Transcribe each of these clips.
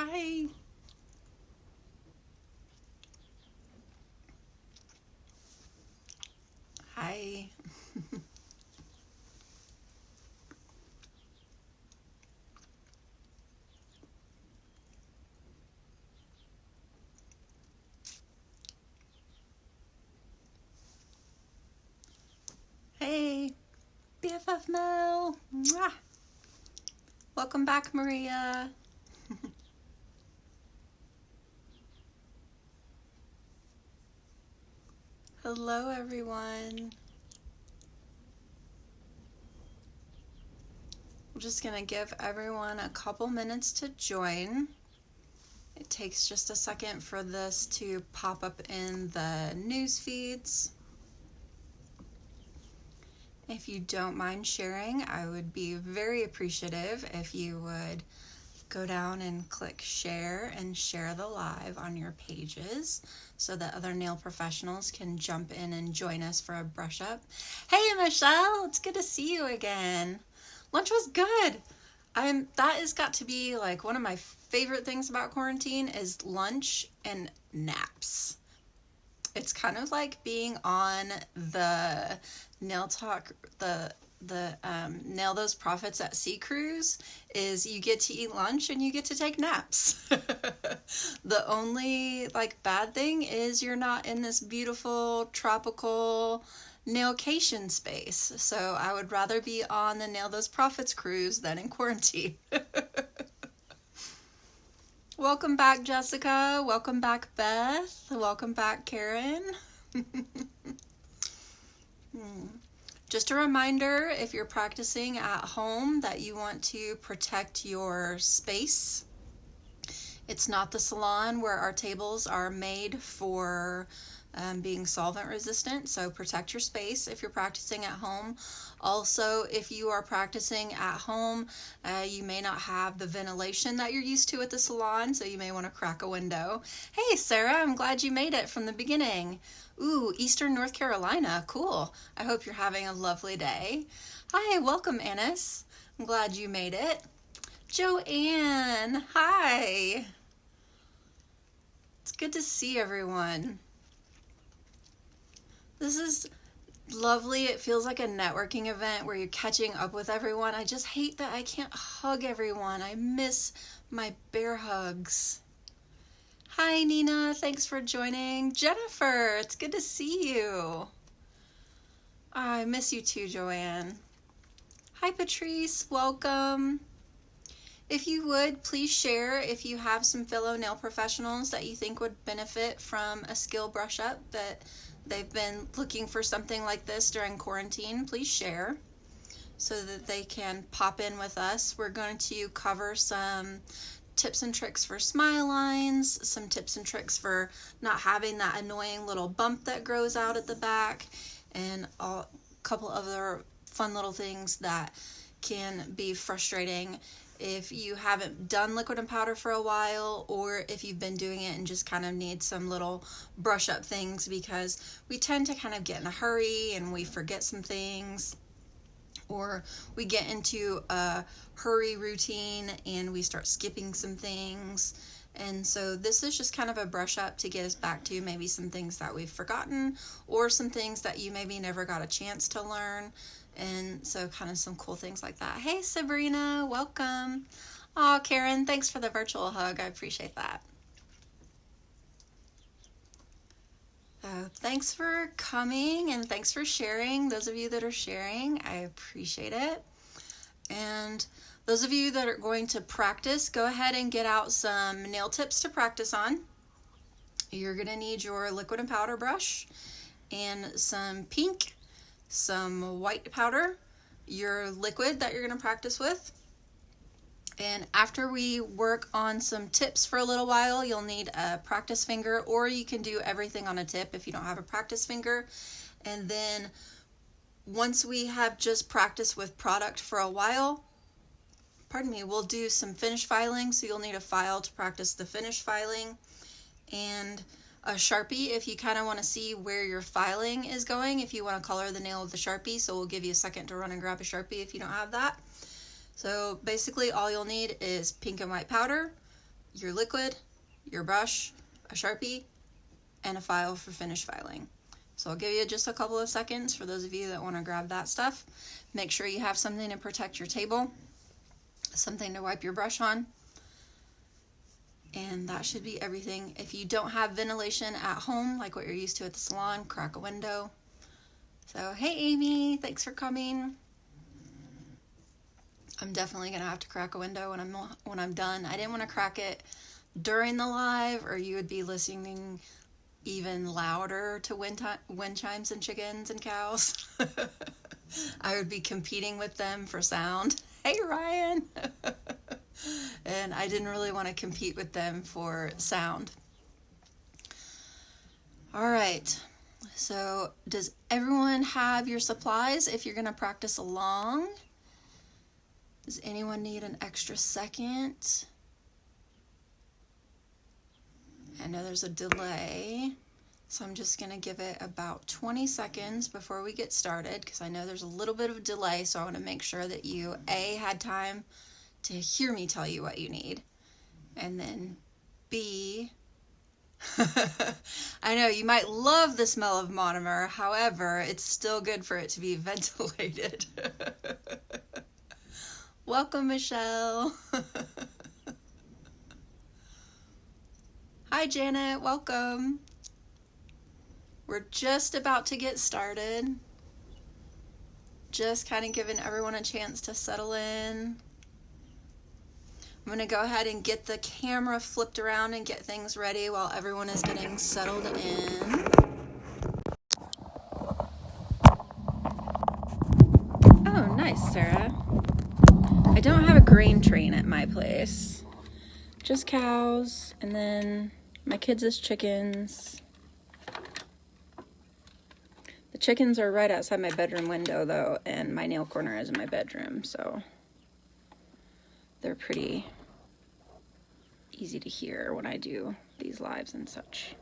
Hi. Hi. Hey, BFF Mel. Mwah. Welcome back, Maria. Hello, everyone. I'm just going to give everyone a couple minutes to join. It takes just a second for this to pop up in the news feeds. If you don't mind sharing, I would be very appreciative if you would go down and click share and share the live on your pages so that other nail professionals can jump in and join us for a brush up. Hey Michelle, it's good to see you again. Lunch was good. That has got to be like one of my favorite things about quarantine is lunch and naps. It's kind of like being on the Nail Talk, the Nail Those Profits at Sea cruise is you get to eat lunch and you get to take naps. The only like bad thing is you're not in this beautiful tropical nailcation space. So I would rather be on the Nail Those Profits cruise than in quarantine. Welcome back, Jessica. Welcome back, Beth. Welcome back, Karen. Just a reminder, if you're practicing at home, that you want to protect your space. It's not the salon where our tables are made for being solvent resistant, so protect your space if you're practicing at home. Also, if you are practicing at home, you may not have the ventilation that you're used to at the salon, so you may want to crack a window. Hey Sarah, I'm glad you made it from the beginning. Ooh, Eastern North Carolina, cool. I hope you're having a lovely day. Hi, welcome Annis. I'm glad you made it. Joanne, hi. It's good to see everyone. This is lovely. It feels like a networking event where you're catching up with everyone. I just hate that I can't hug everyone. I miss my bear hugs. Hi Nina, thanks for joining. Jennifer, it's good to see you. Oh, I miss you too, Joanne. Hi Patrice, welcome. If you would, please share if you have some fellow nail professionals that you think would benefit from a skill brush up, that they've been looking for something like this during quarantine. Please share so that they can pop in with us. We're going to cover some tips and tricks for smile lines, some tips and tricks for not having that annoying little bump that grows out at the back, and a couple other fun little things that can be frustrating if you haven't done liquid and powder for a while, or if you've been doing it and just kind of need some little brush up things, because we tend to kind of get in a hurry and we forget some things, or we get into a hurry routine and we start skipping some things. And so this is just kind of a brush up to get us back to maybe some things that we've forgotten, or some things that you maybe never got a chance to learn. And so kind of some cool things like that. Hey Sabrina, welcome. Oh, Karen, thanks for the virtual hug. I appreciate that. Thanks for coming and thanks for sharing. Those of you that are sharing, I appreciate it. And those of you that are going to practice, go ahead and get out some nail tips to practice on. You're going to need your liquid and powder brush and some pink, some white powder, your liquid that you're going to practice with. And after we work on some tips for a little while, you'll need a practice finger, or you can do everything on a tip if you don't have a practice finger. And then once we have just practiced with product for a while, we'll do some finish filing. So you'll need a file to practice the finish filing, and a Sharpie if you kind of want to see where your filing is going, if you want to color the nail with the Sharpie. So we'll give you a second to run and grab a Sharpie if you don't have that. So basically all you'll need is pink and white powder, your liquid, your brush, a Sharpie, and a file for finish filing. So I'll give you just a couple of seconds for those of you that want to grab that stuff. Make sure you have something to protect your table, something to wipe your brush on, and that should be everything. If you don't have ventilation at home, like what you're used to at the salon, crack a window. So, hey Amy, thanks for coming. I'm definitely gonna have to crack a window when I'm done. I didn't want to crack it during the live, or you would be listening even louder to wind chimes and chickens and cows. I would be competing with them for sound. Hey Ryan. And I didn't really want to compete with them for sound. All right, so does everyone have your supplies if you're gonna practice along? Does anyone need an extra second? I know there's a delay, so I'm just going to give it about 20 seconds before we get started, because I know there's a little bit of delay, so I want to make sure that you, A, had time to hear me tell you what you need, and then B, I know you might love the smell of monomer, however, it's still good for it to be ventilated. Welcome, Michelle. Hi, Janet. Welcome. We're just about to get started. Just kind of giving everyone a chance to settle in. I'm going to go ahead and get the camera flipped around and get things ready while everyone is getting settled in. Oh, nice, Sarah. I don't have a grain train at my place. Just cows, and then my kids' chickens. The chickens are right outside my bedroom window, though, and my nail corner is in my bedroom, so they're pretty easy to hear when I do these lives and such.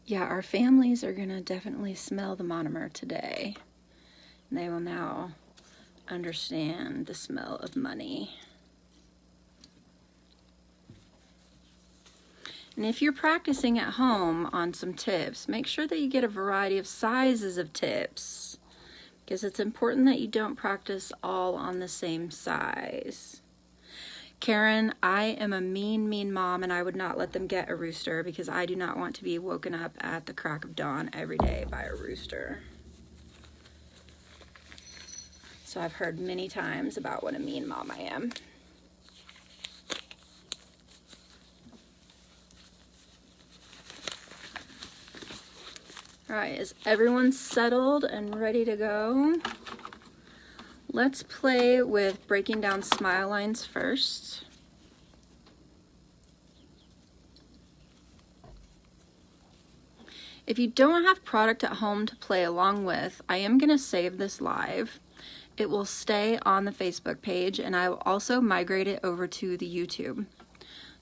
Yeah, our families are gonna definitely smell the monomer today. And they will now understand the smell of money. And if you're practicing at home on some tips, make sure that you get a variety of sizes of tips, because it's important that you don't practice all on the same size. Karen, I am a mean mom, and I would not let them get a rooster because I do not want to be woken up at the crack of dawn every day by a rooster. So I've heard many times about what a mean mom I am. All right, is everyone settled and ready to go? Let's play with breaking down smile lines first. If you don't have product at home to play along with, I am going to save this live. It will stay on the Facebook page, and I will also migrate it over to the YouTube.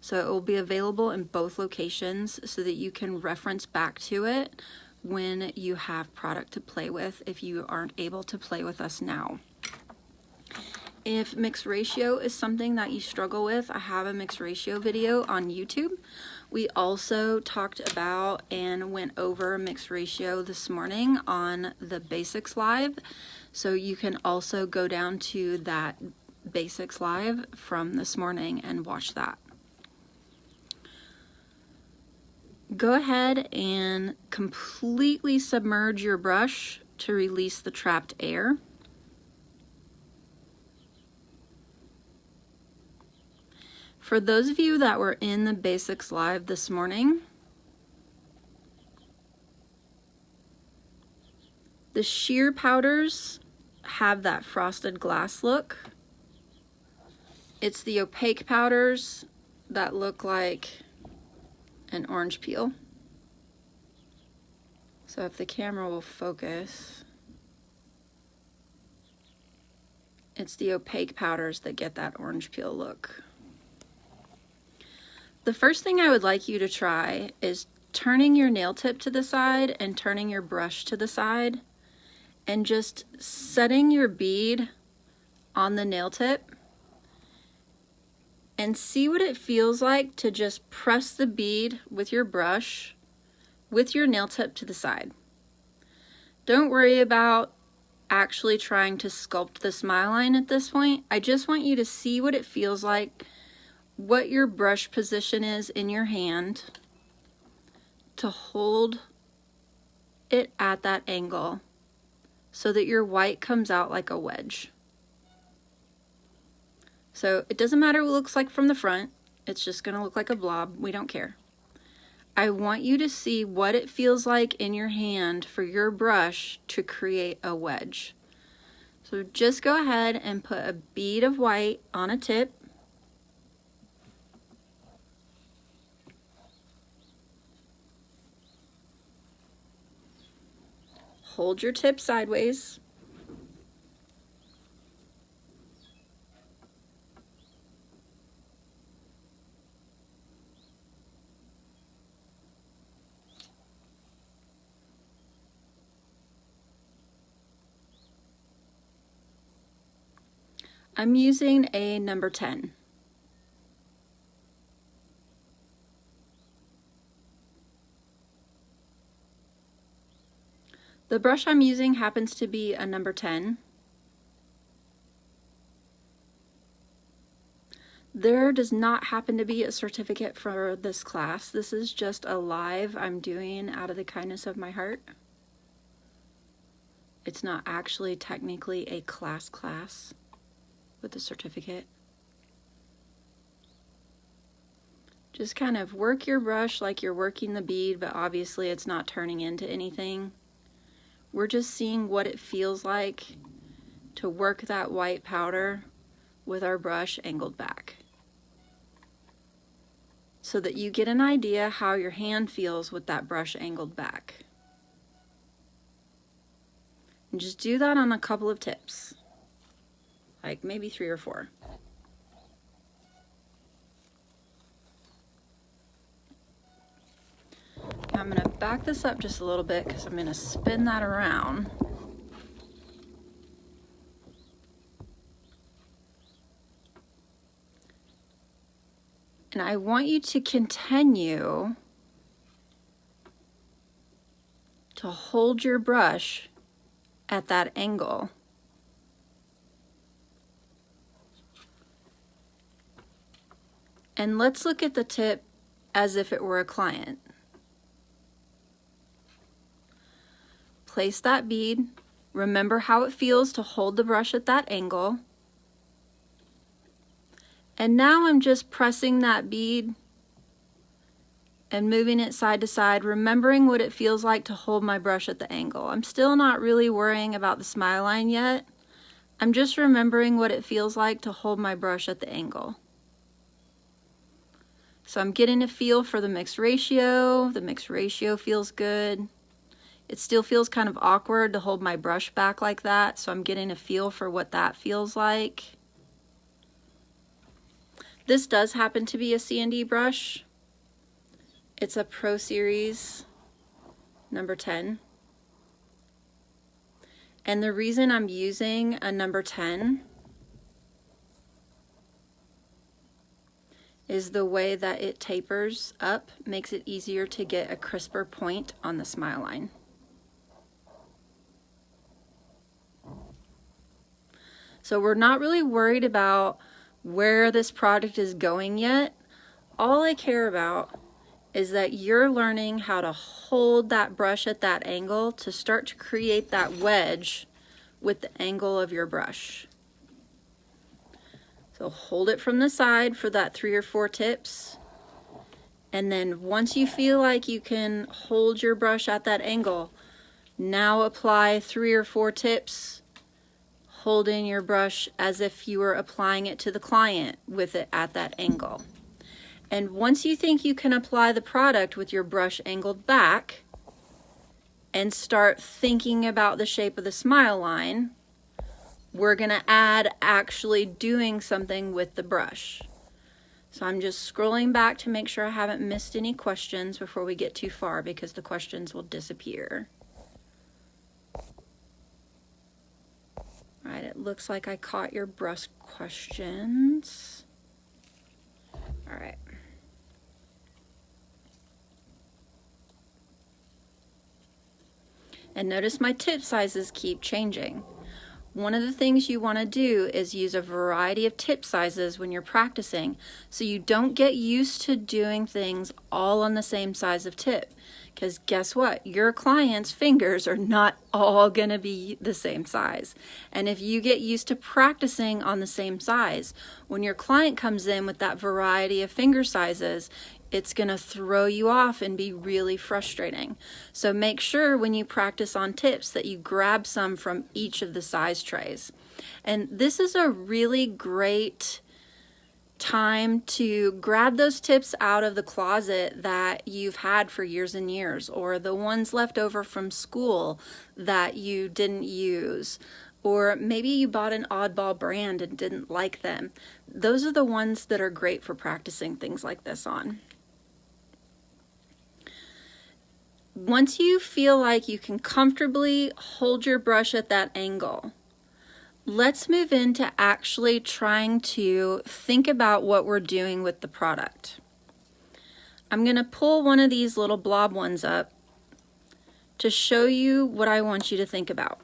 So it will be available in both locations so that you can reference back to it when you have product to play with if you aren't able to play with us now. If mixed ratio is something that you struggle with, I have a mixed ratio video on YouTube. We also talked about and went over mixed ratio this morning on the Basics Live. So you can also go down to that Basics Live from this morning and watch that. Go ahead and completely submerge your brush to release the trapped air. For those of you that were in the Basics Live this morning, the sheer powders have that frosted glass look. It's the opaque powders that look like an orange peel. So if the camera will focus, it's the opaque powders that get that orange peel look. The first thing I would like you to try is turning your nail tip to the side and turning your brush to the side and just setting your bead on the nail tip and see what it feels like to just press the bead with your brush with your nail tip to the side. Don't worry about actually trying to sculpt the smile line at this point. I just want you to see what it feels like, what your brush position is in your hand to hold it at that angle so that your white comes out like a wedge. So it doesn't matter what it looks like from the front, it's just gonna look like a blob, we don't care. I want you to see what it feels like in your hand for your brush to create a wedge. So just go ahead and put a bead of white on a tip. Hold your tip sideways. I'm using a number 10. The brush I'm using happens to be a number 10. There does not happen to be a certificate for this class. This is just a live I'm doing out of the kindness of my heart. It's not actually technically a class with a certificate. Just kind of work your brush like you're working the bead, but obviously it's not turning into anything. We're just seeing what it feels like to work that white powder with our brush angled back, so that you get an idea how your hand feels with that brush angled back. And just do that on a couple of tips, like maybe 3 or 4. I'm going to back this up just a little bit because I'm going to spin that around. And I want you to continue to hold your brush at that angle. And let's look at the tip as if it were a client. Place that bead. Remember how it feels to hold the brush at that angle. And now I'm just pressing that bead and moving it side to side, remembering what it feels like to hold my brush at the angle. I'm still not really worrying about the smile line yet. I'm just remembering what it feels like to hold my brush at the angle. So I'm getting a feel for the mixed ratio. The mixed ratio feels good. It still feels kind of awkward to hold my brush back like that, so I'm getting a feel for what that feels like. This does happen to be a C&D brush. It's a Pro Series number 10. And the reason I'm using a number 10 is the way that it tapers up makes it easier to get a crisper point on the smile line. So we're not really worried about where this product is going yet. All I care about is that you're learning how to hold that brush at that angle to start to create that wedge with the angle of your brush. So hold it from the side for that 3 or 4 tips. And then once you feel like you can hold your brush at that angle, now apply 3 or 4 tips, holding your brush as if you were applying it to the client with it at that angle. And once you think you can apply the product with your brush angled back and start thinking about the shape of the smile line, we're going to add actually doing something with the brush. So I'm just scrolling back to make sure I haven't missed any questions before we get too far, because the questions will disappear. All right, it looks like I caught your brush questions. All right. And notice my tip sizes keep changing. One of the things you want to do is use a variety of tip sizes when you're practicing, so you don't get used to doing things all on the same size of tip. Because guess what? Your clients' fingers are not all going to be the same size. And if you get used to practicing on the same size, when your client comes in with that variety of finger sizes, it's going to throw you off and be really frustrating. So make sure when you practice on tips that you grab some from each of the size trays. And this is a really great time to grab those tips out of the closet that you've had for years and years, or the ones left over from school that you didn't use, or maybe you bought an oddball brand and didn't like them. Those are the ones that are great for practicing things like this on. Once you feel like you can comfortably hold your brush at that angle, let's move into actually trying to think about what we're doing with the product. I'm going to pull one of these little blob ones up to show you what I want you to think about.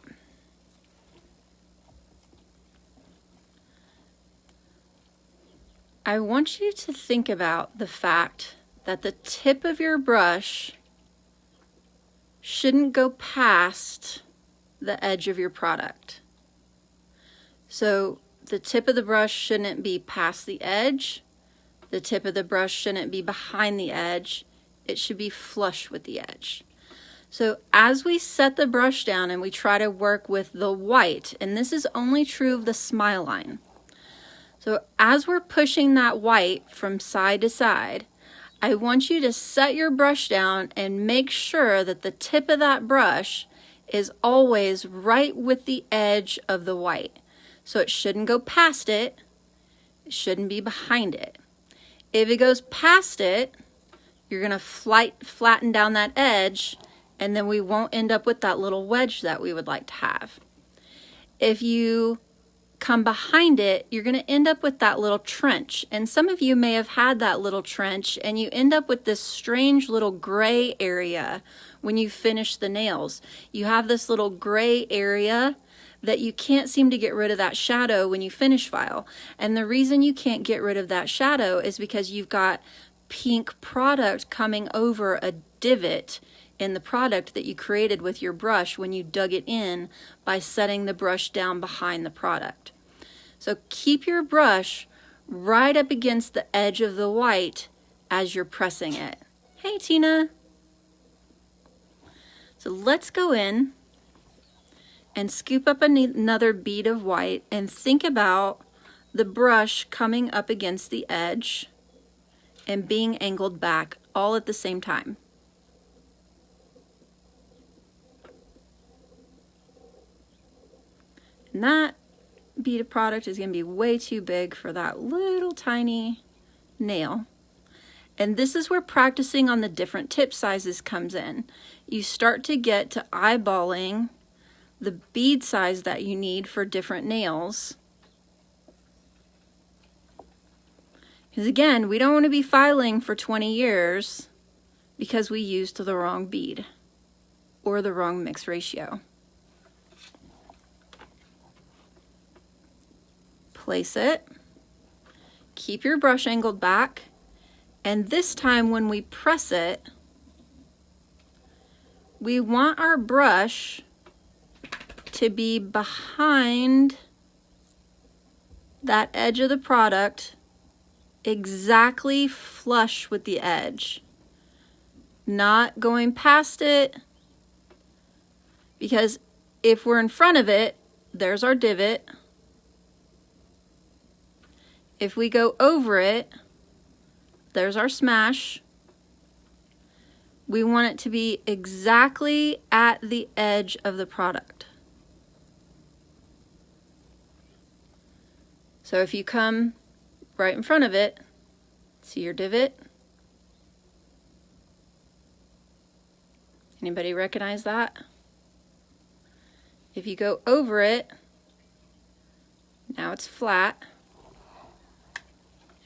I want you to think about the fact that the tip of your brush shouldn't go past the edge of your product. So the tip of the brush shouldn't be past the edge. The tip of the brush shouldn't be behind the edge. It should be flush with the edge. So as we set the brush down and we try to work with the white, and this is only true of the smile line. So as we're pushing that white from side to side, I want you to set your brush down and make sure that the tip of that brush is always right with the edge of the white. So it shouldn't go past it. It shouldn't be behind it. If it goes past it, you're going to flatten down that edge, and then we won't end up with that little wedge that we would like to have. If you come behind it, you're going to end up with that little trench. And some of you may have had that little trench, and you end up with this strange little gray area when you finish the nails. You have this little gray area that you can't seem to get rid of that shadow when you finish file. And the reason you can't get rid of that shadow is because you've got pink product coming over a divot in the product that you created with your brush when you dug it in by setting the brush down behind the product. So keep your brush right up against the edge of the white as you're pressing it. Hey, Tina. So let's go in and scoop up another bead of white and think about the brush coming up against the edge and being angled back all at the same time. And that bead of product is going to be way too big for that little tiny nail. And this is where practicing on the different tip sizes comes in. You start to get to eyeballing the bead size that you need for different nails. Because again, we don't want to be filing for 20 years because we used the wrong bead or the wrong mix ratio. Place it, keep your brush angled back, and this time when we press it, we want our brush to be behind that edge of the product, exactly flush with the edge, not going past it, because if we're in front of it, there's our divot. If we go over it, there's our smash. We want it to be exactly at the edge of the product. So if you come right in front of it, See your divot? Anybody recognize that? If you go over it, now it's flat.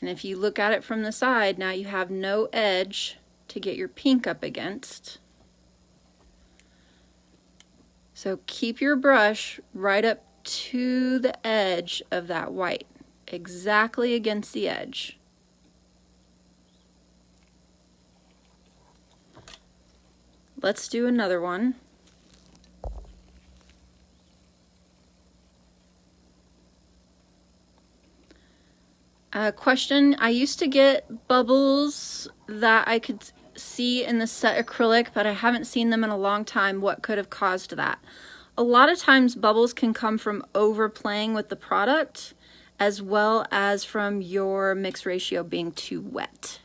And if you look at it from the side, now you have no edge to get your pink up against. So keep your brush right up to the edge of that white, exactly against the edge. Let's do another one. Question, I used to get bubbles that I could see in the set acrylic, but I haven't seen them in a long time. What could have caused that? A lot of times bubbles can come from overplaying with the product, as well as from your mix ratio being too wet.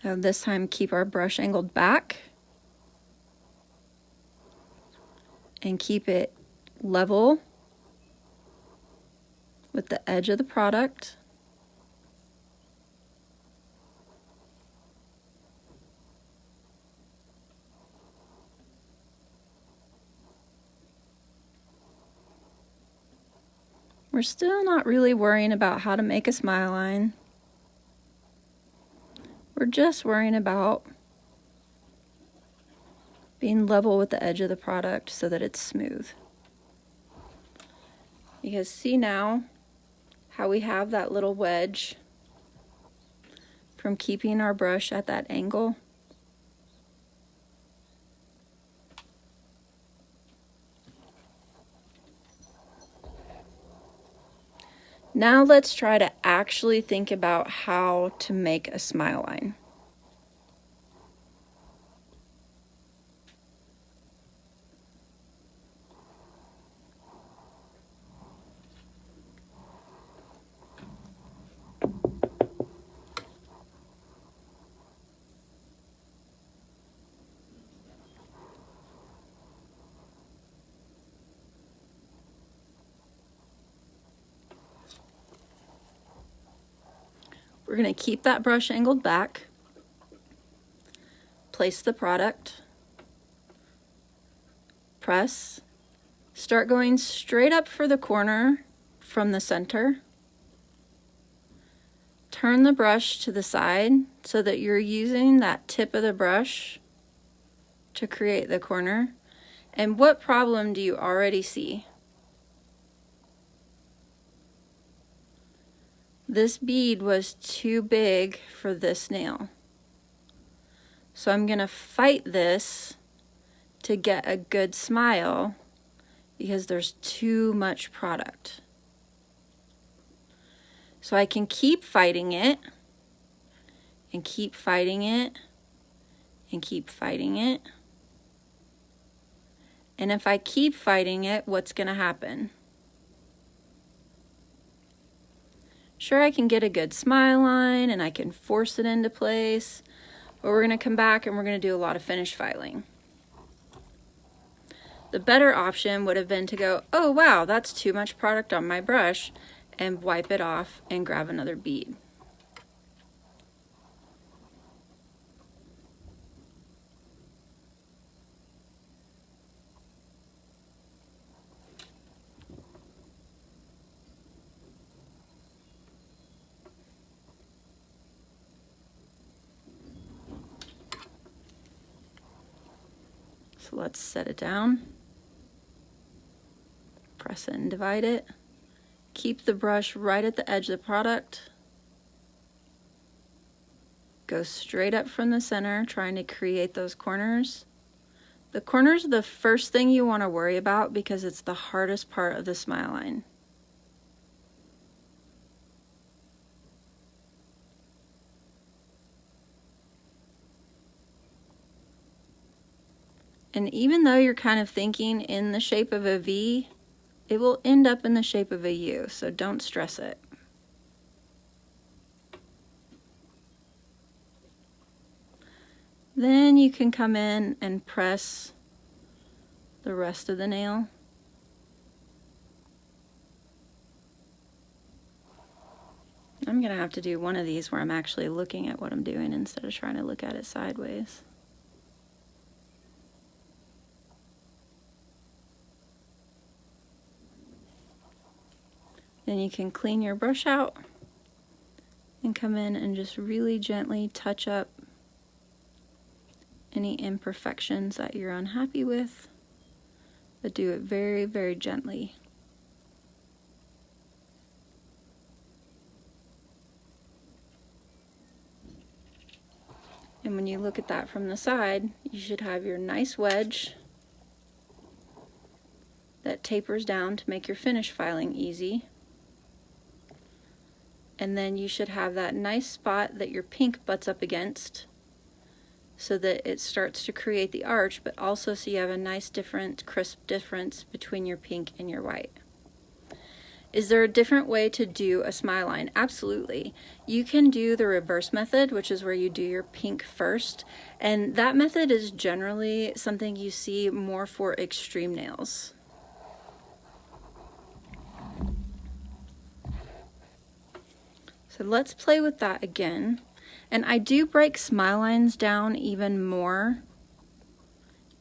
Now this time keep our brush angled back and keep it level with the edge of the product. We're still not really worrying about how to make a smile line. We're just worrying about being level with the edge of the product so that it's smooth. You guys see now how we have that little wedge from keeping our brush at that angle? Now let's try to actually think about how to make a smile line. We're going to keep that brush angled back, place the product, press, start going straight up for the corner from the center, turn the brush to the side so that you're using that tip of the brush to create the corner. And what problem do you already see? This bead was too big for this nail. So I'm gonna fight this to get a good smile because there's too much product. So I can keep fighting it and keep fighting it and keep fighting it. And if I keep fighting it, what's gonna happen? Sure, I can get a good smile line and I can force it into place, but we're going to come back and we're going to do a lot of finish filing. The better option would have been to go, oh wow, that's too much product on my brush, and wipe it off and grab another bead. So let's set it down, press it and divide it. Keep the brush right at the edge of the product. Go straight up from the center, trying to create those corners. The corners are the first thing you want to worry about because it's the hardest part of the smile line. And even though you're kind of thinking in the shape of a V, it will end up in the shape of a U, so don't stress it. Then you can come in and press the rest of the nail. I'm gonna have to do one of these where I'm actually looking at what I'm doing instead of trying to look at it sideways. Then you can clean your brush out and come in and just really gently touch up any imperfections that you're unhappy with, but do it very, very gently. And when you look at that from the side, you should have your nice wedge that tapers down to make your finish filing easy. And then you should have that nice spot that your pink butts up against so that it starts to create the arch, but also so you have a nice different, crisp difference between your pink and your white. Is there a different way to do a smile line? Absolutely. You can do the reverse method, which is where you do your pink first, and that method is generally something you see more for extreme nails. So let's play with that again. And I do break smile lines down even more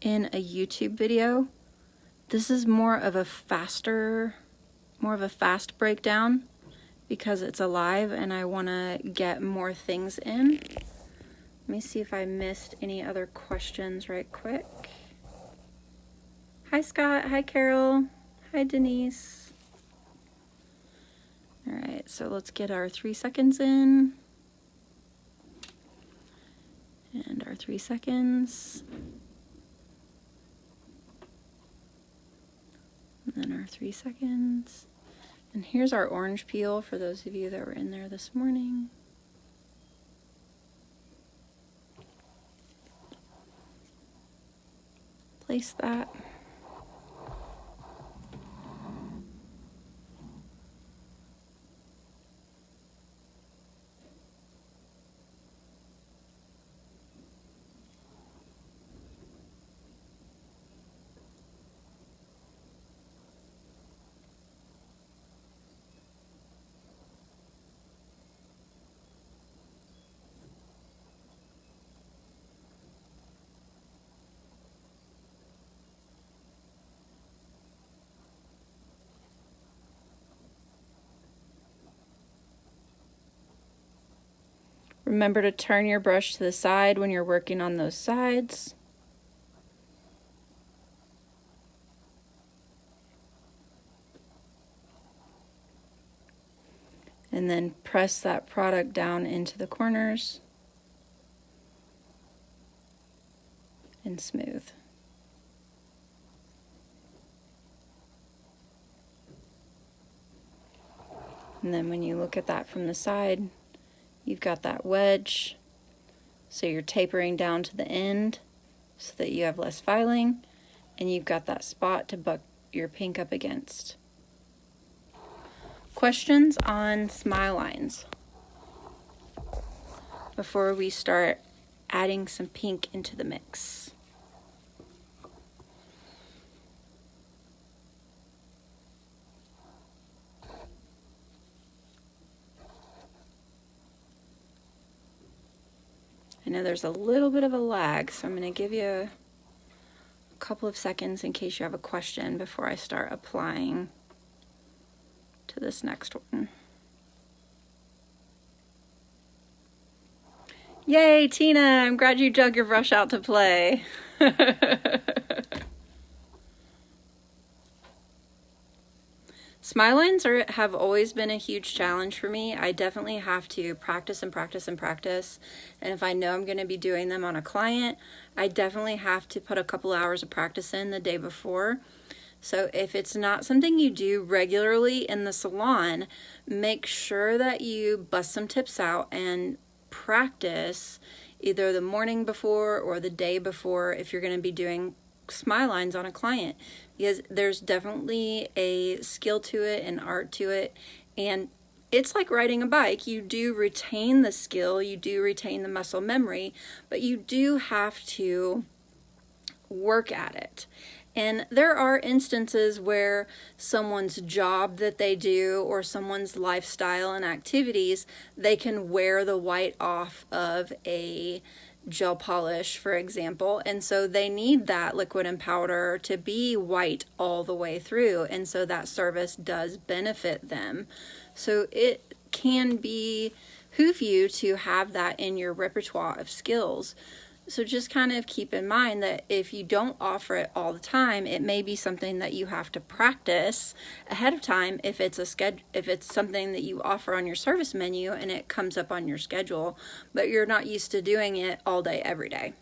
in a YouTube video. This is more of a fast breakdown because it's alive and I want to get more things in. Let me see if I missed any other questions right quick. Hi Scott, hi Carol, hi Denise. All right, so let's get our 3 seconds in. And our 3 seconds. And then our 3 seconds. And here's our orange peel for those of you that were in there this morning. Place that. Remember to turn your brush to the side when you're working on those sides. And then press that product down into the corners and smooth. And then when you look at that from the side, you've got that wedge, so you're tapering down to the end so that you have less filing, and you've got that spot to buck your pink up against. Questions on smile lines before we start adding some pink into the mix? I know there's a little bit of a lag, so I'm going to give you a couple of seconds in case you have a question before I start applying to this next one. Yay, Tina! I'm glad you dug your brush out to play. Smile lines have always been a huge challenge for me. I definitely have to practice and practice and practice. And if I know I'm going to be doing them on a client, I definitely have to put a couple hours of practice in the day before. So if it's not something you do regularly in the salon, make sure that you bust some tips out and practice either the morning before or the day before if you're going to be doing smile lines on a client, because there's definitely a skill to it, an art to it, and it's like riding a bike. You do retain the skill, you do retain the muscle memory, but you do have to work at it. And there are instances where someone's job that they do or someone's lifestyle and activities, they can wear the white off of a gel polish, for example, and so they need that liquid and powder to be white all the way through, and so that service does benefit them. So it can behoove you to have that in your repertoire of skills. So just kind of keep in mind that if you don't offer it all the time, it may be something that you have to practice ahead of time if it's something that you offer on your service menu and it comes up on your schedule, but you're not used to doing it all day, every day.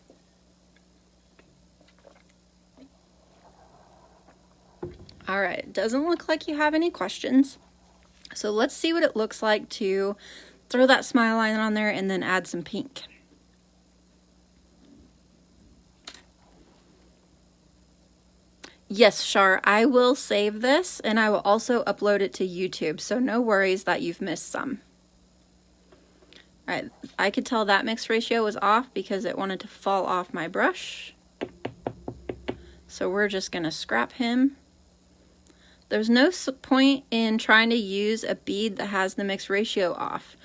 All right, doesn't look like you have any questions. So let's see what it looks like to throw that smile line on there and then add some pink. Yes, Shar, I will save this and I will also upload it to YouTube, so no worries that you've missed some. All right, I could tell that mix ratio was off because it wanted to fall off my brush. So we're just gonna scrap him. There's no point in trying to use a bead that has the mix ratio off.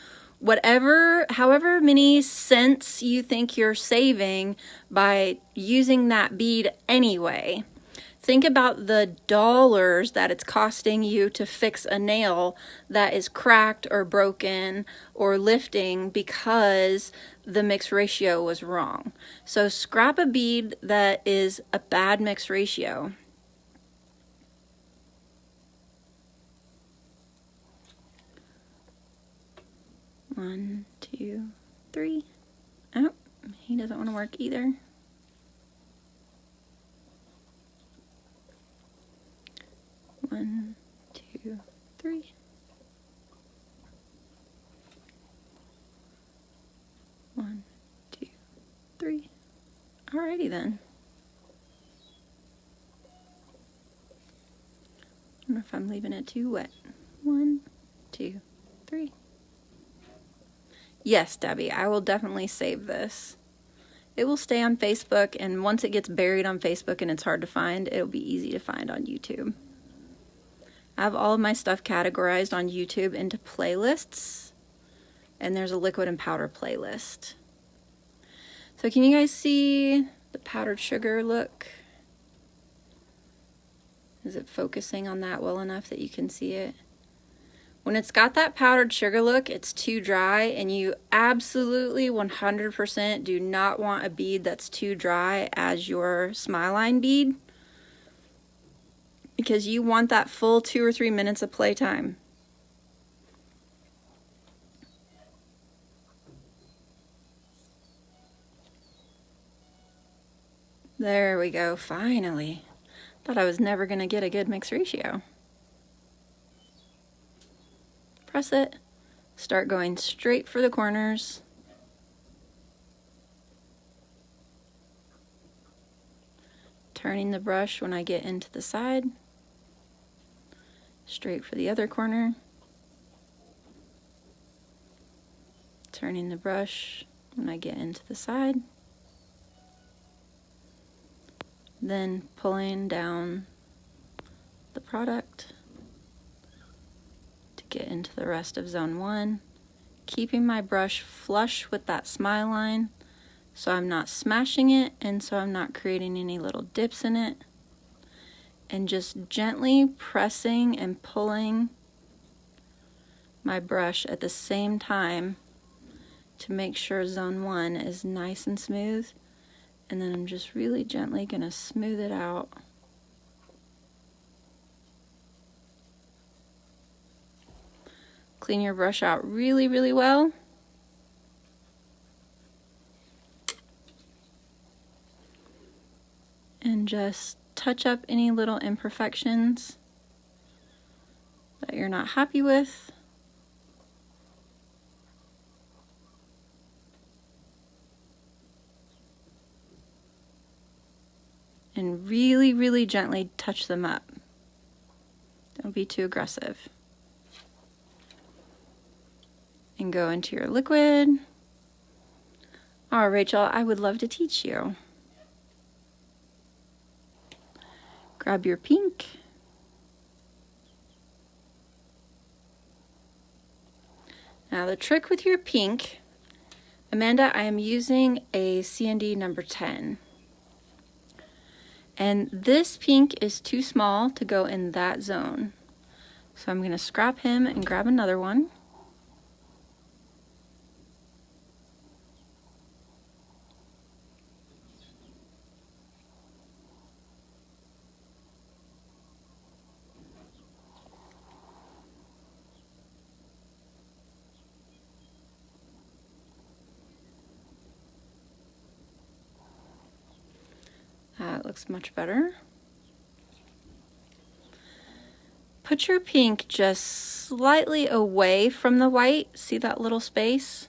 However many cents you think you're saving by using that bead anyway, think about the dollars that it's costing you to fix a nail that is cracked or broken or lifting because the mix ratio was wrong. So scrap a bead that is a bad mix ratio. One, two, three. Oh, he doesn't want to work either. One, two, three. One, two, three. Alrighty then. I don't know if I'm leaving it too wet. One, two, three. Yes, Debbie, I will definitely save this. It will stay on Facebook, and once it gets buried on Facebook and it's hard to find, it'll be easy to find on YouTube. I have all of my stuff categorized on YouTube into playlists, and there's a liquid and powder playlist. So can you guys see the powdered sugar look? Is it focusing on that well enough that you can see it? When it's got that powdered sugar look, it's too dry, and you absolutely 100% do not want a bead that's too dry as your smile line bead, because you want that full 2 or 3 minutes of playtime. There we go, finally. Thought I was never gonna get a good mix ratio. Press it, start going straight for the corners. Turning the brush when I get into the side. Straight for the other corner. Turning the brush when I get into the side. Then pulling down the product to get into the rest of zone 1. Keeping my brush flush with that smile line so I'm not smashing it and so I'm not creating any little dips in it. And just gently pressing and pulling my brush at the same time to make sure zone 1 is nice and smooth. And then I'm just really gently gonna smooth it out. Clean your brush out really, really well. And just touch up any little imperfections that you're not happy with. And really, really gently touch them up. Don't be too aggressive. and go into your liquid. Oh, Rachel, I would love to teach you. Grab your pink. Now the trick with your pink, Amanda, I am using a C&D number 10. And this pink is too small to go in that zone. So I'm going to scrap him and grab another one. That looks much better. Put your pink just slightly away from the white. See that little space?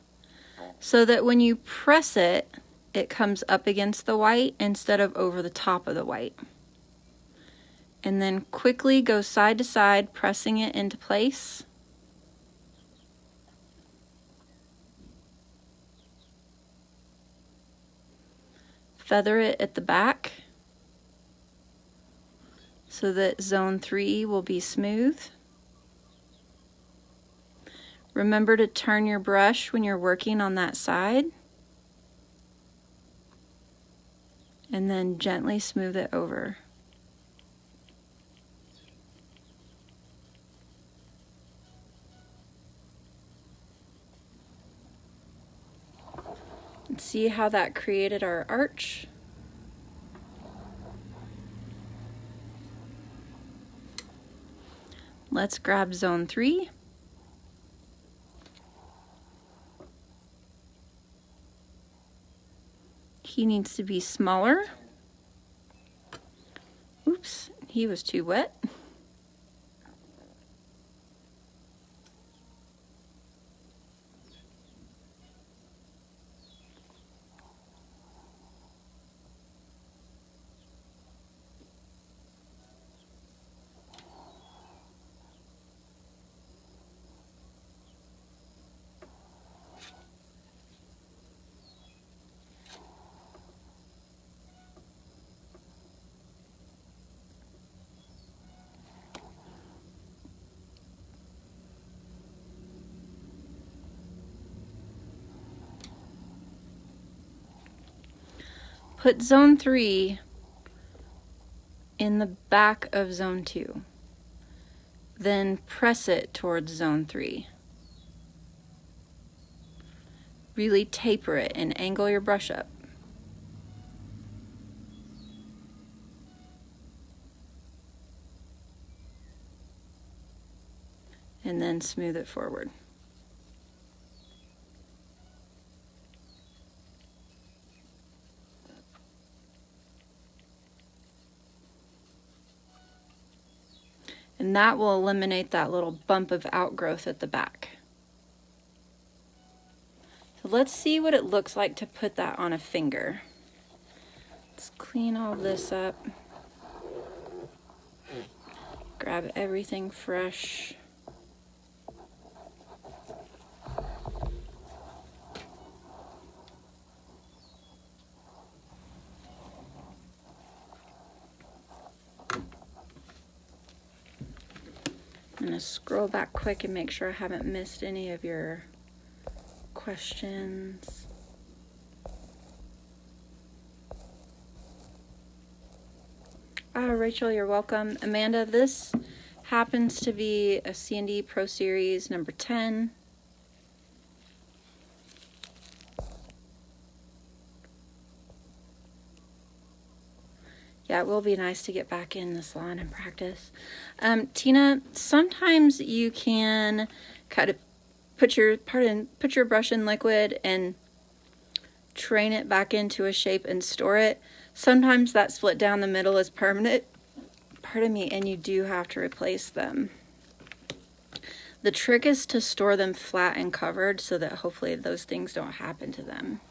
So that when you press it, it comes up against the white instead of over the top of the white. And then quickly go side to side, pressing it into place. Feather it at the back so that zone 3 will be smooth. Remember to turn your brush when you're working on that side. And then gently smooth it over. And see how that created our arch? Let's grab zone 3. He needs to be smaller. Oops, he was too wet. Put zone 3 in the back of zone 2. Then press it towards zone 3. Really taper it and angle your brush up. And then smooth it forward. And that will eliminate that little bump of outgrowth at the back. So let's see what it looks like to put that on a finger. Let's clean all this up. Grab everything fresh. I'm going to scroll back quick and make sure I haven't missed any of your questions. Rachel, you're welcome. Amanda, this happens to be a C&D Pro Series number 10. Yeah, it will be nice to get back in the salon and practice. Tina, sometimes you can kind of put your brush in liquid and train it back into a shape and store it. Sometimes that split down the middle is permanent, and you do have to replace them. The trick is to store them flat and covered so that hopefully those things don't happen to them.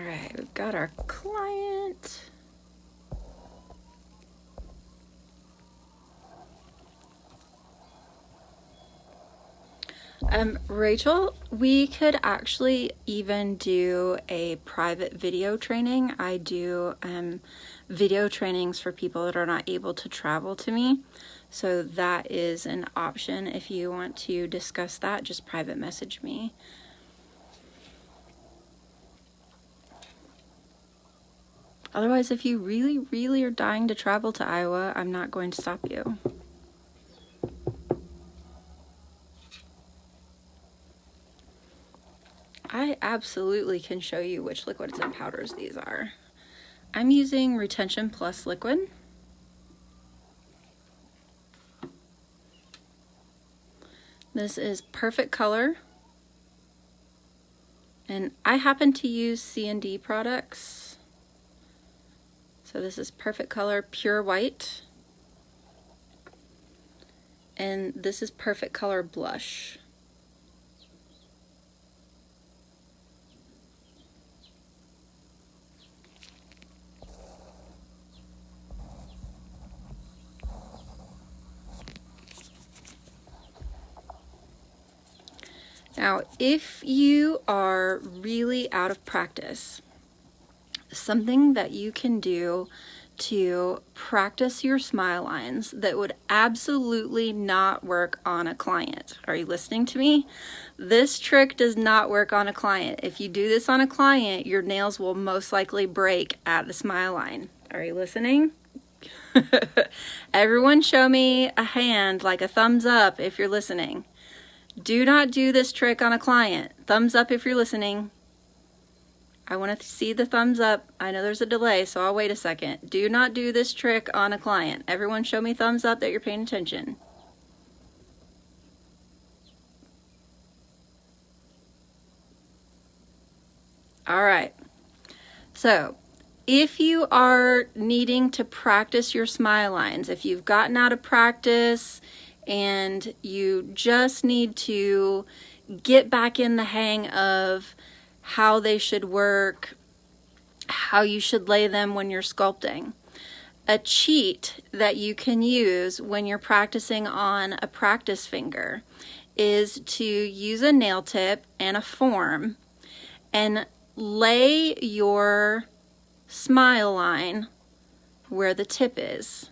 right, we've got our client. Rachel, we could actually even do a private video training. I do video trainings for people that are not able to travel to me. So that is an option. If you want to discuss that, just private message me. Otherwise, if you really, really are dying to travel to Iowa, I'm not going to stop you. I absolutely can show you which liquids and powders these are. I'm using Retention Plus liquid. This is Perfect Color. And I happen to use C&D products. So this is Perfect Color Pure White. And this is Perfect Color Blush. Now, if you are really out of practice, something that you can do to practice your smile lines that would absolutely not work on a client. Are you listening to me? This trick does not work on a client. If you do this on a client, your nails will most likely break at the smile line. Are you listening? Everyone show me a hand, like a thumbs up if you're listening. Do not do this trick on a client. Thumbs up if you're listening. I want to see the thumbs up. I know there's a delay, so I'll wait a second. Do not do this trick on a client. Everyone show me thumbs up that you're paying attention. All right. So, if you are needing to practice your smile lines, if you've gotten out of practice and you just need to get back in the hang of how they should work, how you should lay them when you're sculpting. A cheat that you can use when you're practicing on a practice finger is to use a nail tip and a form and lay your smile line where the tip is.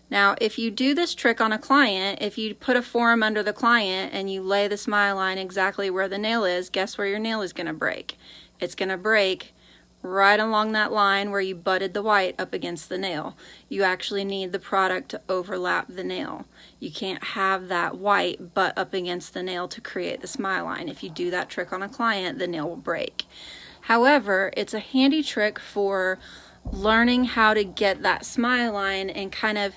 Now, if you do this trick on a client, if you put a form under the client and you lay the smile line exactly where the nail is, guess where your nail is going to break? It's going to break right along that line where you butted the white up against the nail. You actually need the product to overlap the nail. You can't have that white butt up against the nail to create the smile line. If you do that trick on a client, the nail will break. However, it's a handy trick for learning how to get that smile line and kind of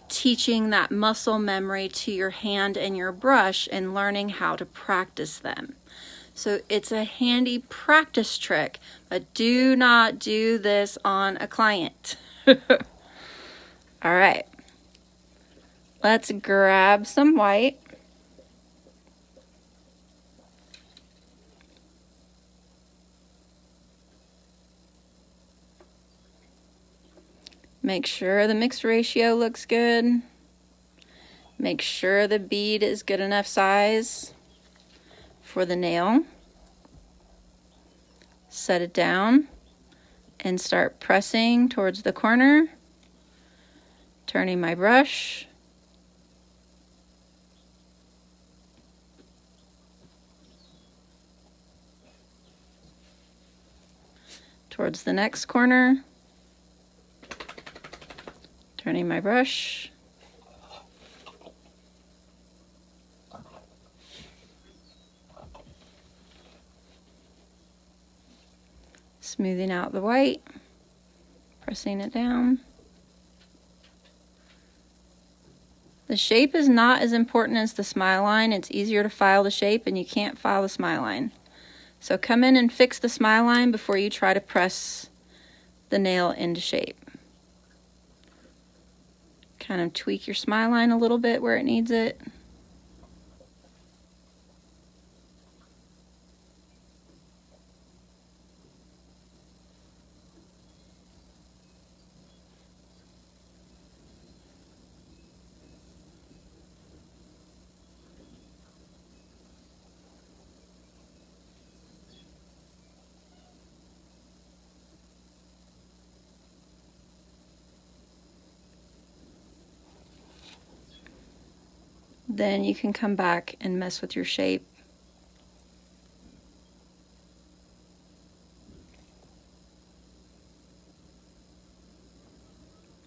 teaching that muscle memory to your hand and your brush and learning how to practice them. So it's a handy practice trick, but do not do this on a client. All right, let's grab some white. Make sure the mix ratio looks good. Make sure the bead is good enough size for the nail. Set it down and start pressing towards the corner, turning my brush. Towards the next corner. Turning my brush. Smoothing out the white, pressing it down. The shape is not as important as the smile line. It's easier to file the shape and you can't file the smile line. So come in and fix the smile line before you try to press the nail into shape. Kind of tweak your smile line a little bit where it needs it. then you can come back and mess with your shape.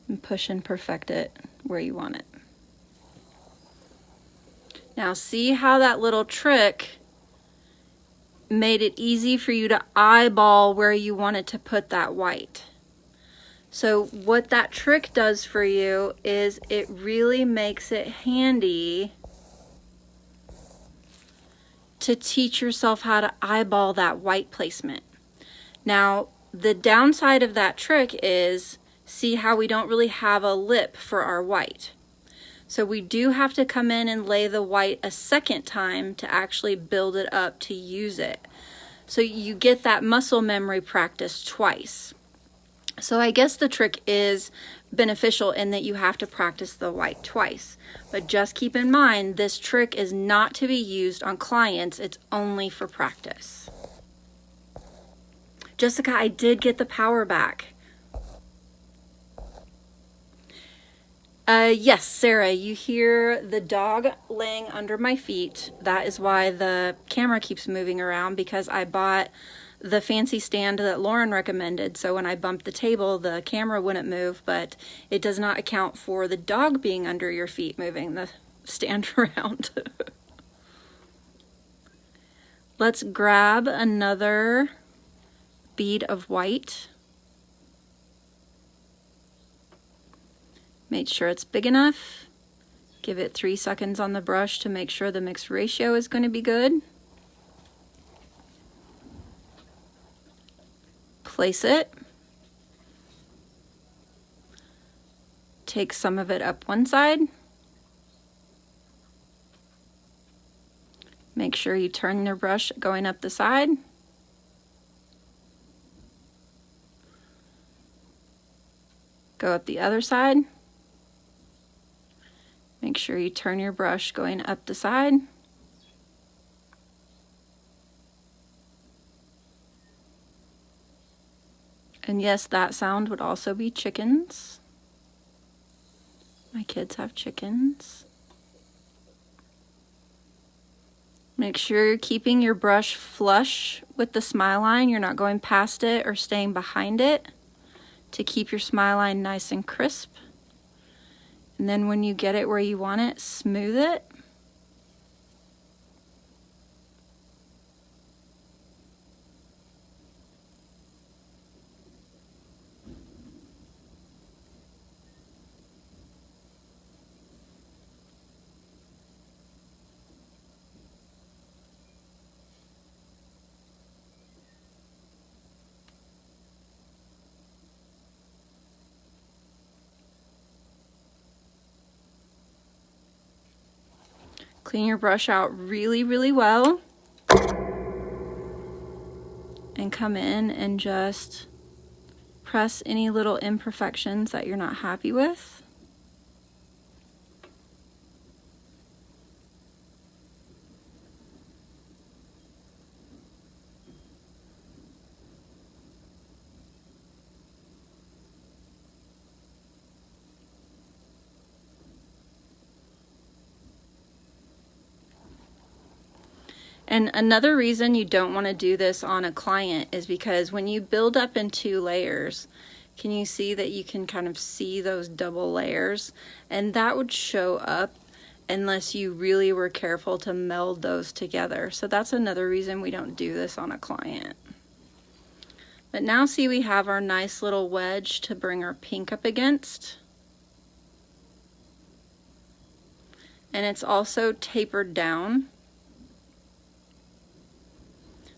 And push and perfect it where you want it. Now see how that little trick made it easy for you to eyeball where you wanted to put that white. So what that trick does for you is it really makes it handy to teach yourself how to eyeball that white placement. Now, the downside of that trick is, see how we don't really have a lip for our white. So we do have to come in and lay the white a second time to actually build it up to use it. So you get that muscle memory practice twice. So I guess the trick is beneficial in that you have to practice the white twice. But just keep in mind, this trick is not to be used on clients. It's only for practice. Jessica, I did get the power back. Yes, Sarah, you hear the dog laying under my feet. That is why the camera keeps moving around, because I bought the fancy stand that Lauren recommended. So when I bumped the table, the camera wouldn't move, but it does not account for the dog being under your feet moving the stand around. Let's grab another bead of white. Make sure it's big enough. Give it 3 seconds on the brush to make sure the mix ratio is going to be good. Place it. Take some of it up one side. Make sure you turn your brush going up the side. Go up the other side. Make sure you turn your brush going up the side. And yes, that sound would also be chickens. My kids have chickens. Make sure you're keeping your brush flush with the smile line. You're not going past it or staying behind it to keep your smile line nice and crisp. And then when you get it where you want it, smooth it. Clean your brush out really, really well. And come in and just press any little imperfections that you're not happy with. And another reason you don't want to do this on a client is because when you build up in 2 layers, can you see that you can kind of see those double layers? And that would show up unless you really were careful to meld those together. So that's another reason we don't do this on a client. But now see, we have our nice little wedge to bring our pink up against. And it's also tapered down,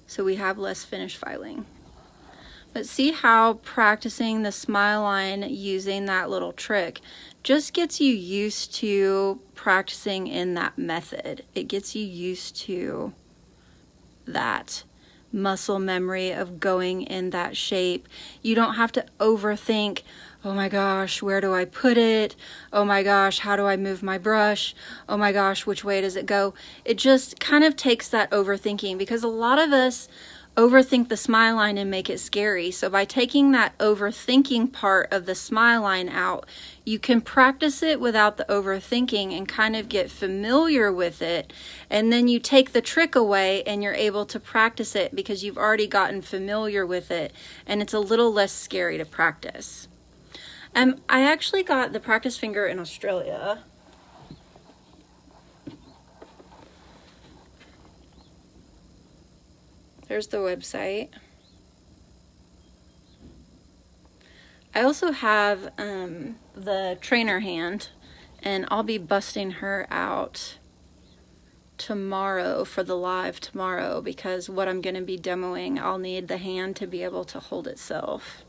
so we have less finish filing. But see how practicing the smile line using that little trick just gets you used to practicing in that method. It gets you used to that muscle memory of going in that shape. You don't have to overthink, oh my gosh, where do I put it? Oh my gosh, how do I move my brush? Oh my gosh, which way does it go? It just kind of takes that overthinking, because a lot of us overthink the smile line and make it scary. So by taking that overthinking part of the smile line out, you can practice it without the overthinking and kind of get familiar with it. And then you take the trick away and you're able to practice it because you've already gotten familiar with it, and it's a little less scary to practice. I actually got the practice finger in Australia. There's the website. I also have the trainer hand, and I'll be busting her out tomorrow for the live tomorrow, because what I'm going to be demoing, I'll need the hand to be able to hold itself.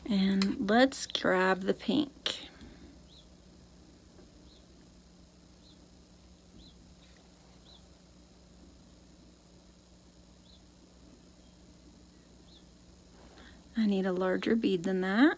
And let's grab the pink. I need a larger bead than that.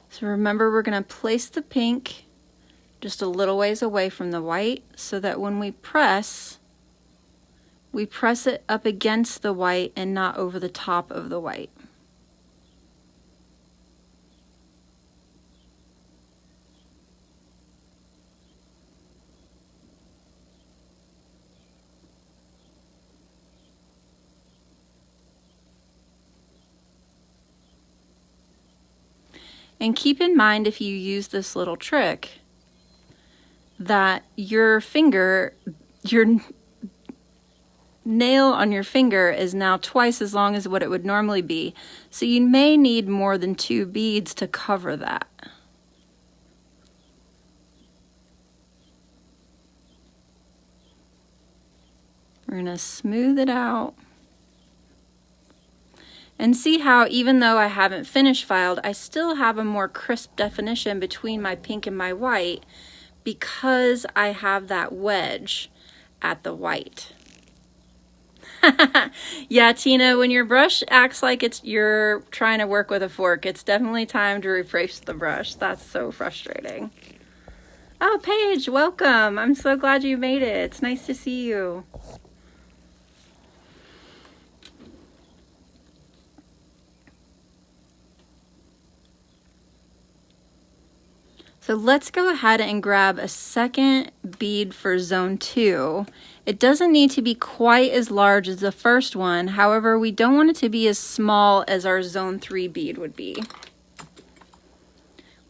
So remember, we're going to place the pink just a little ways away from the white so that when we press it up against the white and not over the top of the white. And keep in mind, if you use this little trick, that your finger, your nail on your finger is now twice as long as what it would normally be. So you may need more than 2 beads to cover that. We're going to smooth it out. And see how, even though I haven't finish filed, I still have a more crisp definition between my pink and my white because I have that wedge at the white. Yeah, Tina, when your brush acts like you're trying to work with a fork, it's definitely time to replace the brush. That's so frustrating. Oh, Paige, welcome. I'm so glad you made it. It's nice to see you. So let's go ahead and grab a second bead for zone 2. It doesn't need to be quite as large as the first one. However, we don't want it to be as small as our zone 3 bead would be.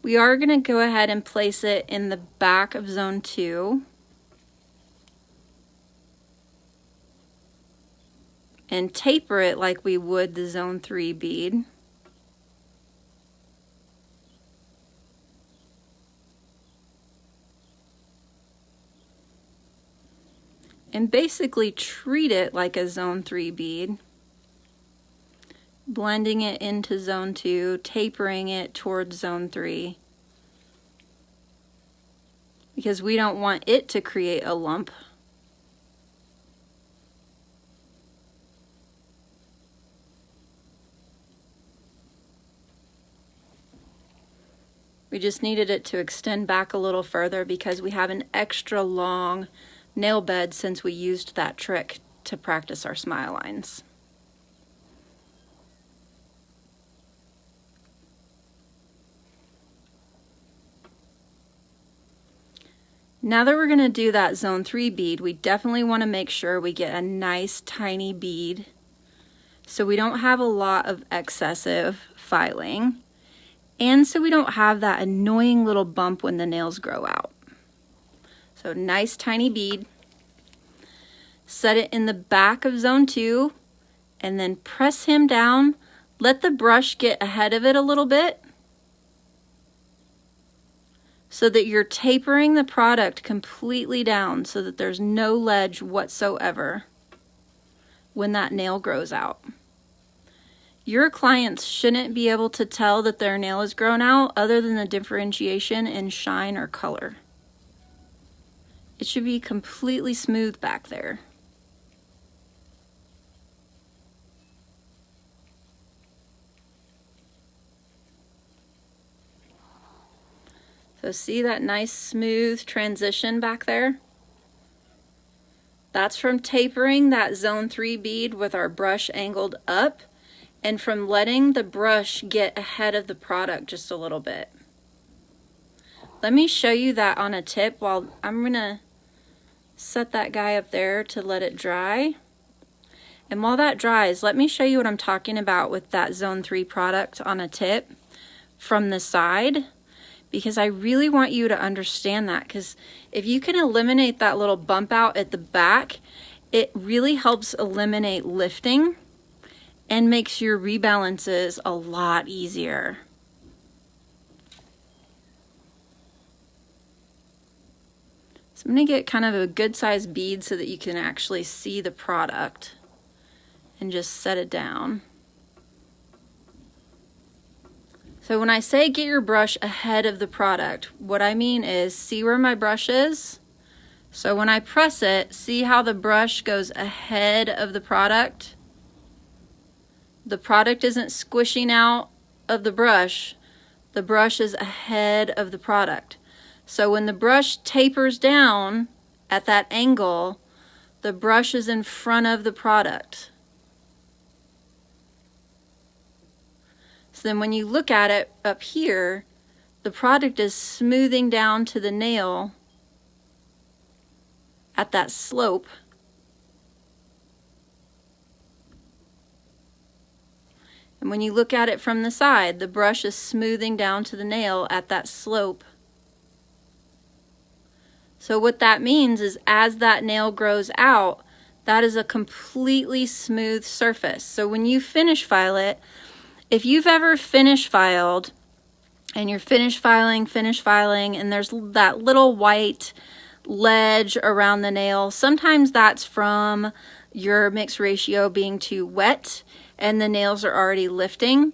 We are going to go ahead and place it in the back of zone 2. And taper it like we would the zone 3 bead. And basically treat it like a zone 3 bead, blending it into zone 2, tapering it towards zone 3, because we don't want it to create a lump. We just needed it to extend back a little further because we have an extra long nail bed since we used that trick to practice our smile lines. Now that we're going to do that zone 3 bead, we definitely want to make sure we get a nice tiny bead so we don't have a lot of excessive filing, and so we don't have that annoying little bump when the nails grow out. So nice tiny bead, set it in the back of zone 2, and then press him down. Let the brush get ahead of it a little bit so that you're tapering the product completely down so that there's no ledge whatsoever when that nail grows out. Your clients shouldn't be able to tell that their nail is grown out other than the differentiation in shine or color. It should be completely smooth back there. So see that nice smooth transition back there? That's from tapering that zone 3 bead with our brush angled up and from letting the brush get ahead of the product just a little bit. Let me show you that on a tip while I'm gonna set that guy up there to let it dry. And while that dries, let me show you what I'm talking about with that zone 3 product on a tip from the side, because I really want you to understand that, because if you can eliminate that little bump out at the back, it really helps eliminate lifting and makes your rebalances a lot easier. So I'm going to get kind of a good sized bead so that you can actually see the product and just set it down. So when I say get your brush ahead of the product, what I mean is see where my brush is? So when I press it, see how the brush goes ahead of the product? The product isn't squishing out of the brush is ahead of the product. So when the brush tapers down at that angle, the brush is in front of the product. So then when you look at it up here, the product is smoothing down to the nail at that slope. And when you look at it from the side, the brush is smoothing down to the nail at that slope. So what that means is as that nail grows out, that is a completely smooth surface. So when you finish file it, if you've ever finish filed and you're finish filing and there's that little white ledge around the nail, sometimes that's from your mix ratio being too wet and the nails are already lifting.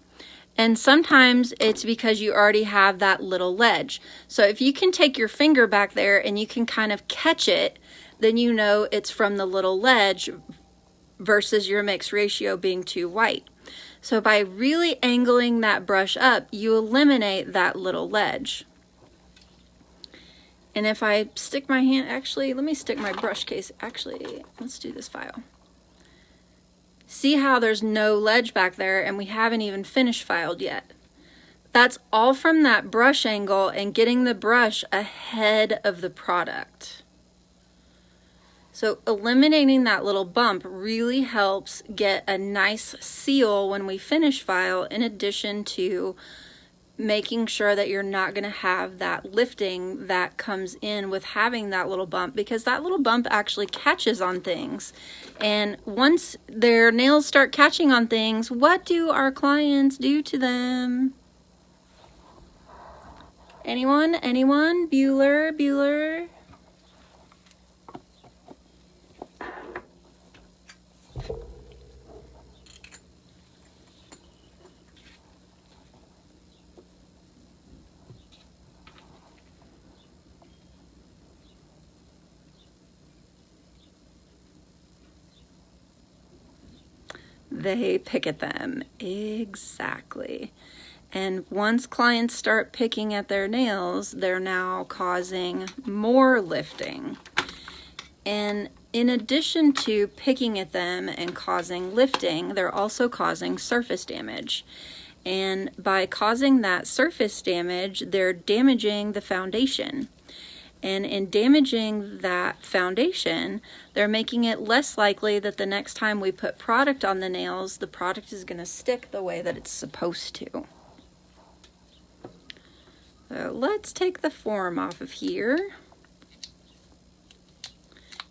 And sometimes it's because you already have that little ledge. So if you can take your finger back there and you can kind of catch it, then you know it's from the little ledge versus your mix ratio being too white. So by really angling that brush up, you eliminate that little ledge. And if I stick my hand, actually, let me stick my brush case. Actually, let's do this file. See how there's no ledge back there and we haven't even finished filed yet. That's all from that brush angle and getting the brush ahead of the product. So eliminating that little bump really helps get a nice seal when we finish file, in addition to making sure that you're not going to have that lifting that comes in with having that little bump, because that little bump actually catches on things. And once their nails start catching on things, what do our clients do to them? Anyone? Anyone? Bueller? Bueller? They pick at them. Exactly. And once clients start picking at their nails, they're now causing more lifting. And in addition to picking at them and causing lifting, they're also causing surface damage. And by causing that surface damage, they're damaging the foundation. And in damaging that foundation, they're making it less likely that the next time we put product on the nails, the product is going to stick the way that it's supposed to. So let's take the form off of here.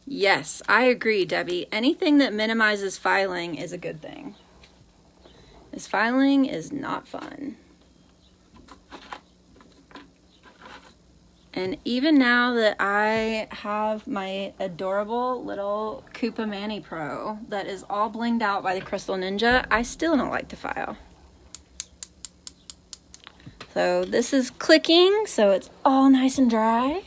Yes, I agree, Debbie. Anything that minimizes filing is a good thing. This filing is not fun. And even now that I have my adorable little Koopa Mani Pro that is all blinged out by the Crystal Ninja, I still don't like to file. So this is clicking, so it's all nice and dry.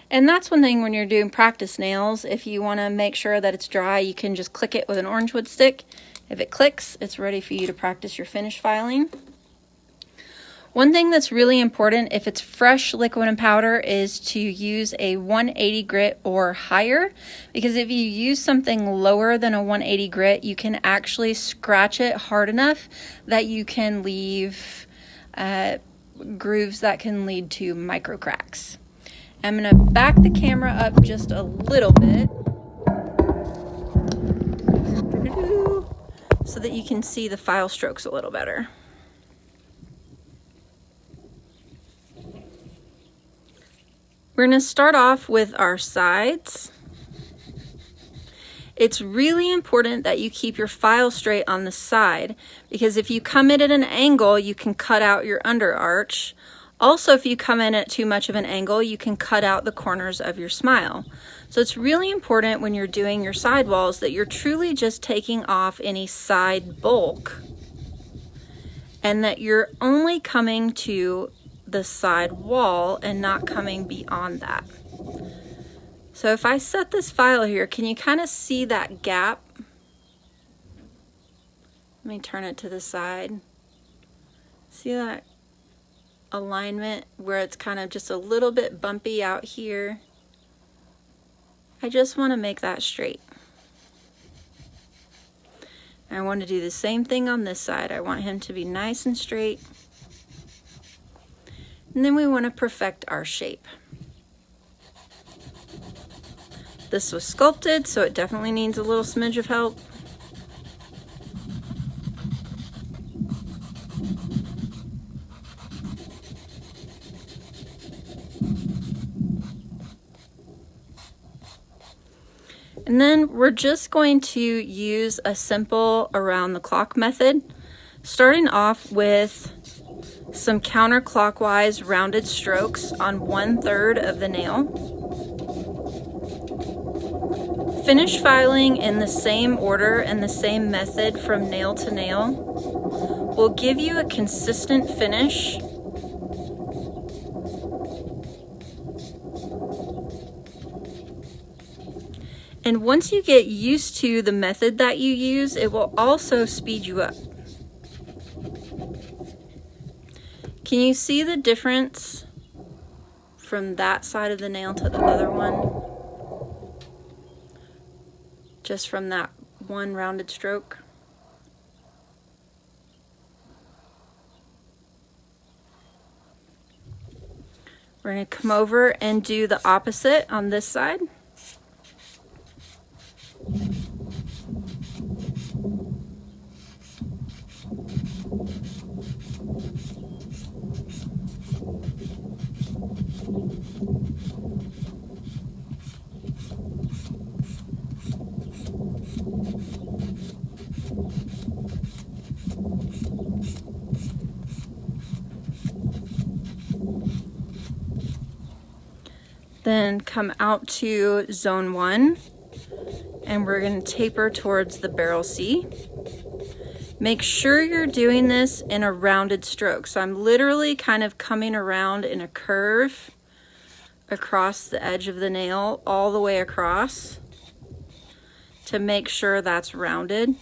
And that's one thing when you're doing practice nails. If you want to make sure that it's dry, you can just click it with an orange wood stick. If it clicks, it's ready for you to practice your finish filing. One thing that's really important if it's fresh liquid and powder is to use a 180 grit or higher, because if you use something lower than a 180 grit, you can actually scratch it hard enough that you can leave grooves that can lead to micro cracks. I'm going to back the camera up just a little bit so that you can see the file strokes a little better. We're going to start off with our sides. It's really important that you keep your file straight on the side, because if you come in at an angle, you can cut out your under arch. Also, if you come in at too much of an angle, you can cut out the corners of your smile. So it's really important when you're doing your side walls that you're truly just taking off any side bulk and that you're only coming to the side wall and not coming beyond that. So if I set this file here, can you kind of see that gap? Let me turn it to the side. See that alignment where it's kind of just a little bit bumpy out here? I just want to make that straight. And I want to do the same thing on this side. I want him to be nice and straight. And then we want to perfect our shape. This was sculpted, so it definitely needs a little smidge of help. And then we're just going to use a simple around the clock method, starting off with some counterclockwise rounded strokes on 1/3 of the nail. Finish filing in the same order and the same method from nail to nail will give you a consistent finish. And once you get used to the method that you use, it will also speed you up. Can you see the difference from that side of the nail to the other one? Just from that one rounded stroke. We're going to come over and do the opposite on this side. Then come out to zone 1 and we're going to taper towards the barrel C. Make sure you're doing this in a rounded stroke. So I'm literally kind of coming around in a curve across the edge of the nail all the way across to make sure that's rounded.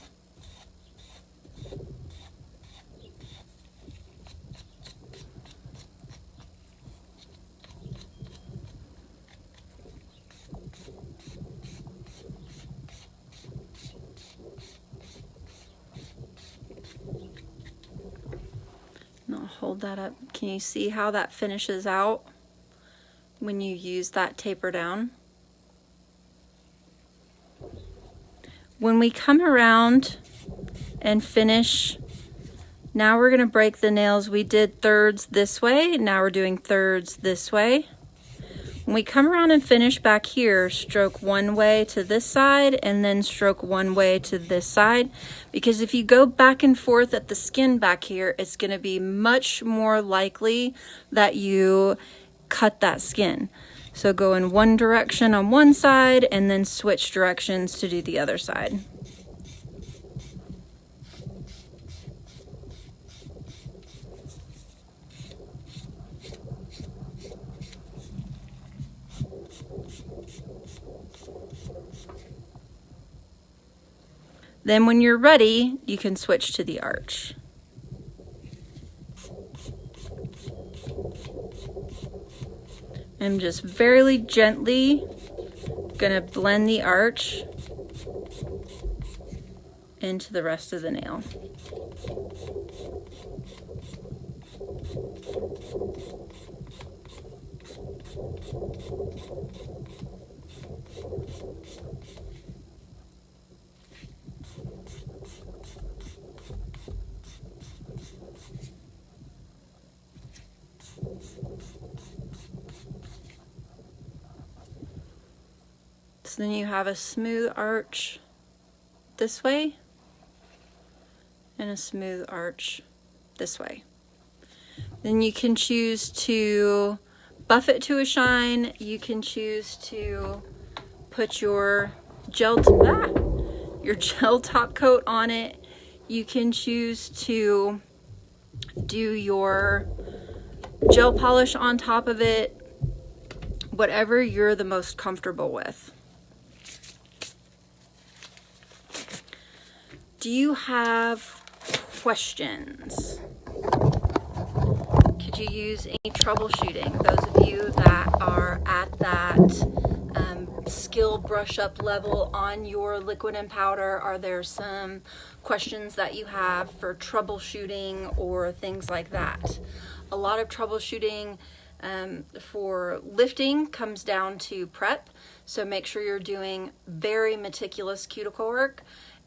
Hold that up. Can you see how that finishes out when you use that taper down? When we come around and finish, now we're going to break the nails. We did thirds this way, now we're doing thirds this way. When we come around and finish back here, stroke one way to this side and then stroke one way to this side, because if you go back and forth at the skin back here, it's going to be much more likely that you cut that skin. So go in one direction on one side and then switch directions to do the other side. Then when you're ready, you can switch to the arch. I'm just very gently gonna blend the arch into the rest of the nail. So then you have a smooth arch this way and a smooth arch this way. Then you can choose to buff it to a shine. You can choose to put your gel top coat on it. You can choose to do your gel polish on top of it, whatever you're the most comfortable with. Do you have questions? Could you use any troubleshooting? Those of you that are at that skill brush up level on your liquid and powder, are there some questions that you have for troubleshooting or things like that? A lot of troubleshooting for lifting comes down to prep, so make sure you're doing very meticulous cuticle work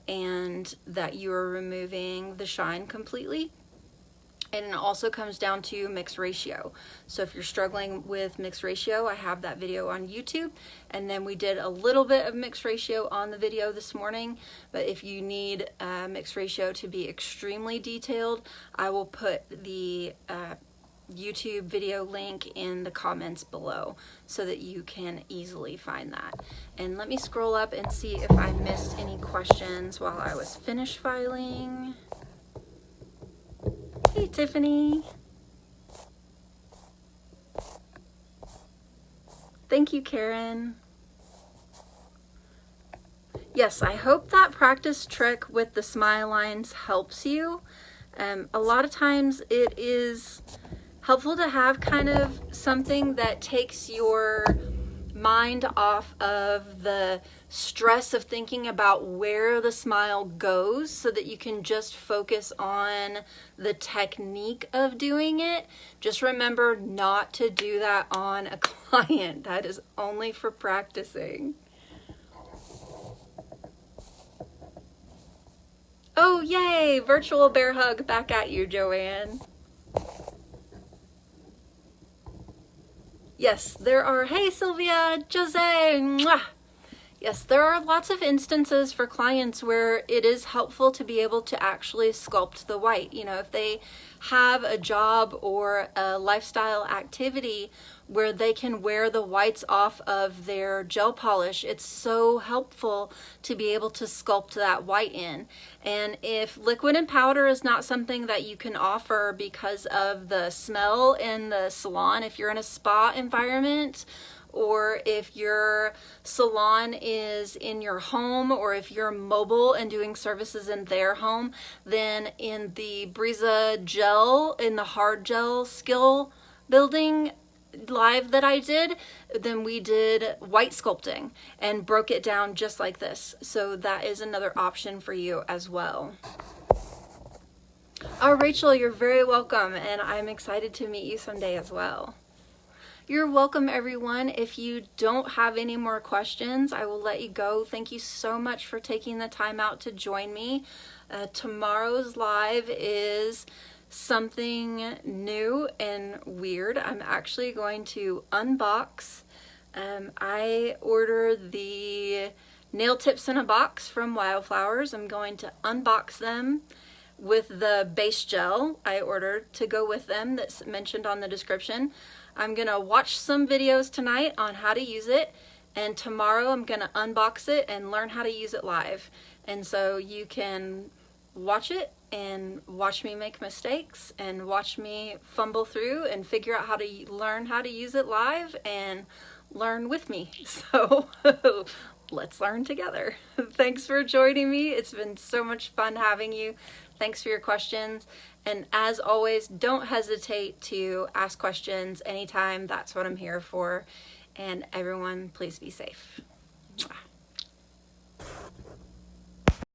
and that you're removing the shine completely. And it also comes down to mix ratio. So if you're struggling with mix ratio, I have that video on YouTube, and then we did a little bit of mix ratio on the video this morning. But if you need mix ratio to be extremely detailed, I will put the YouTube video link in the comments below so that you can easily find that. And let me scroll up and see if I missed any questions while I was finish filing. Hey Tiffany. Thank you, Karen. Yes, I hope that practice trick with the smile lines helps you. A lot of times it is helpful to have kind of something that takes your mind off of the stress of thinking about where the smile goes, so that you can just focus on the technique of doing it. Just remember not to do that on a client. That is only for practicing. Oh, yay! Virtual bear hug back at you, Joanne. Yes, there are, hey Sylvia, Jose, mwah. Yes, there are lots of instances for clients where it is helpful to be able to actually sculpt the white. You know, if they have a job or a lifestyle activity where they can wear the whites off of their gel polish, it's so helpful to be able to sculpt that white in. And if liquid and powder is not something that you can offer because of the smell in the salon, if you're in a spa environment, or if your salon is in your home, or if you're mobile and doing services in their home, then in the Breeza gel, in the hard gel skill building live that I did, then we did white sculpting and broke it down just like this. So that is another option for you as well. Oh, Rachel, you're very welcome, and I'm excited to meet you someday as well. You're welcome, everyone. If you don't have any more questions, I will let you go. Thank you so much for taking the time out to join me. Tomorrow's live is something new and weird. I'm actually going to unbox. I ordered the nail tips in a box from Wildflowers. I'm going to unbox them with the base gel I ordered to go with them that's mentioned on the description. I'm gonna watch some videos tonight on how to use it, and tomorrow I'm gonna unbox it and learn how to use it live. And so you can watch it and watch me make mistakes and watch me fumble through and figure out how to learn how to use it live and learn with me. So let's learn together. Thanks for joining me. It's been so much fun having you. Thanks for your questions. And as always, don't hesitate to ask questions anytime. That's what I'm here for. And everyone, please be safe. Mwah.